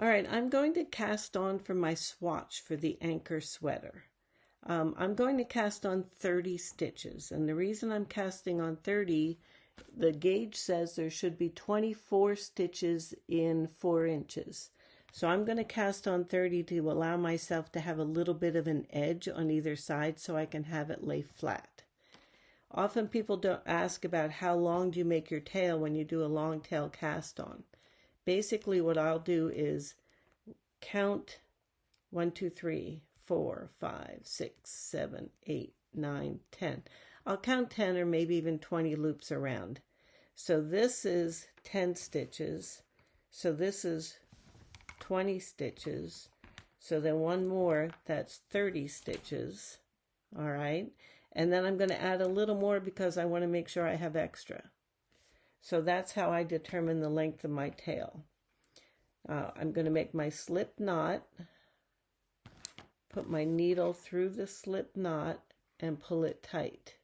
All right, I'm going to cast on for my swatch for the Anker sweater. I'm going to cast on 30 stitches, and the reason I'm casting on 30, the gauge says there should be 24 stitches in 4 inches. So I'm going to cast on 30 to allow myself to have a little bit of an edge on either side so I can have it lay flat. Often people don't ask about how long do you make your tail when you do a long tail cast on. Basically what I'll do is count 1, 2, 3, 4, 5, 6, 7, 8, 9, 10. I'll count 10 or maybe even 20 loops around. So this is 10 stitches. So this is 20 stitches. So then one more, that's 30 stitches. All right. And then I'm going to add a little more because I want to make sure I have extra. So that's how I determine the length of my tail. I'm going to make my slip knot, put my needle through the slip knot and pull it tight.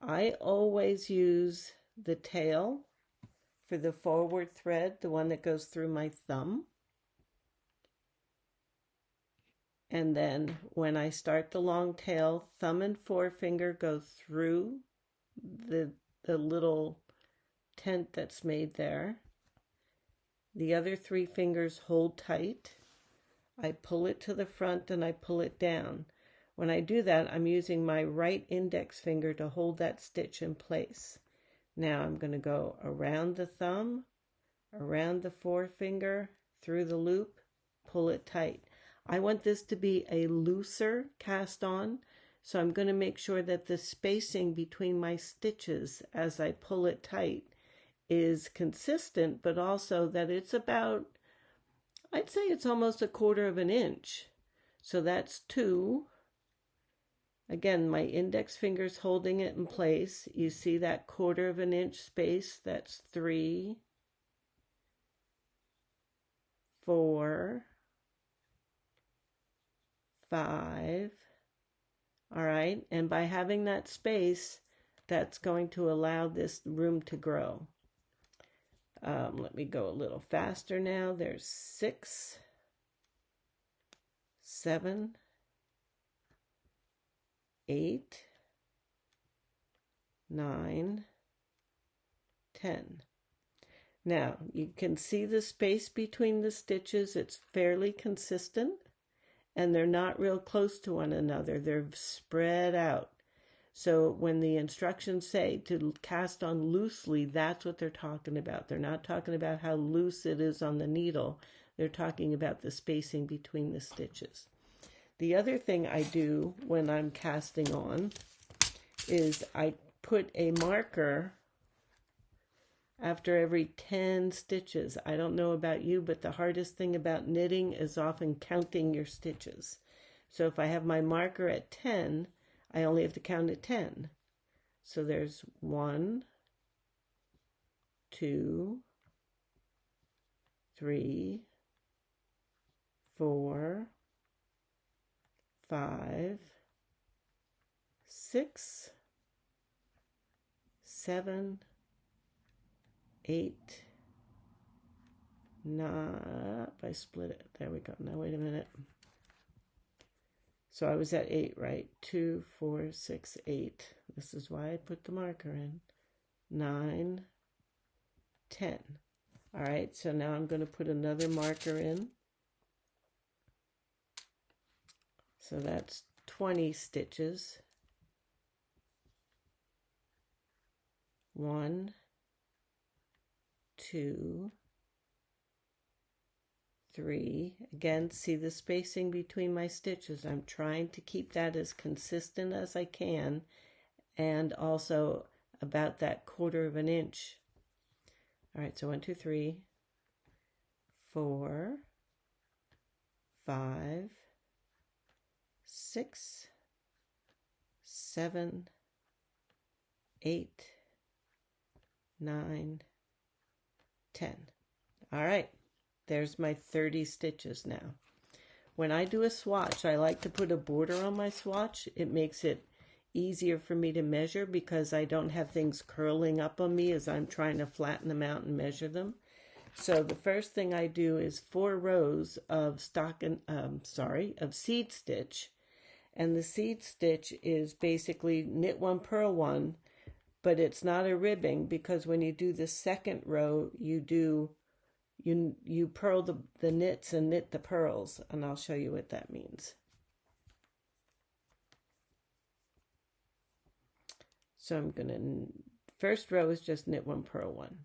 I always use the tail for the forward thread, the one that goes through my thumb. And then when I start the long tail, thumb and forefinger go through the little tent that's made there. The other 3 fingers hold tight. I pull it to the front and I pull it down. When I do that, I'm using my right index finger to hold that stitch in place. Now I'm going to go around the thumb, around the forefinger, through the loop, pull it tight. I want this to be a looser cast on, so I'm going to make sure that the spacing between my stitches as I pull it tight is consistent, but also that it's about, I'd say it's almost 1/4 of an inch. So that's 2. Again, my index finger's holding it in place. You see that 1/4 of an inch space? That's 3, 4, 5. All right, and by having that space, that's going to allow this room to grow. Let me go a little faster now. There's 6, 7, 8, 9, 10. Now, you can see the space between the stitches. It's fairly consistent, and they're not real close to one another. They're spread out. So when the instructions say to cast on loosely, that's what they're talking about. They're not talking about how loose it is on the needle. They're talking about the spacing between the stitches. The other thing I do when I'm casting on is I put a marker after every 10 stitches. I don't know about you, but the hardest thing about knitting is often counting your stitches. So if I have my marker at 10, I only have to count at 10. So there's 1, 2, 3, 4, 5, 6, 7, 8, 9. I split it. There we go. Now wait a minute. So I was at 8, right? 2, 4, 6, 8. This is why I put the marker in. 9, 10. All right, so now I'm going to put another marker in. So that's 20 stitches. 1, 2, 3. Again, see the spacing between my stitches. I'm trying to keep that as consistent as I can, and also about that 1/4 of an inch. All right, so 1, 2, 3, 4, 5, 6, 7, 8, 9, 10. All right. There's my 30 stitches now. When I do a swatch, I like to put a border on my swatch. It makes it easier for me to measure because I don't have things curling up on me as I'm trying to flatten them out and measure them. So the first thing I do is 4 rows of of seed stitch, and the seed stitch is basically knit 1, purl 1, but it's not a ribbing because when you do the second row, you purl the knits and knit the purls, and I'll show you what that means. So I'm gonna, first row is just knit 1, purl 1.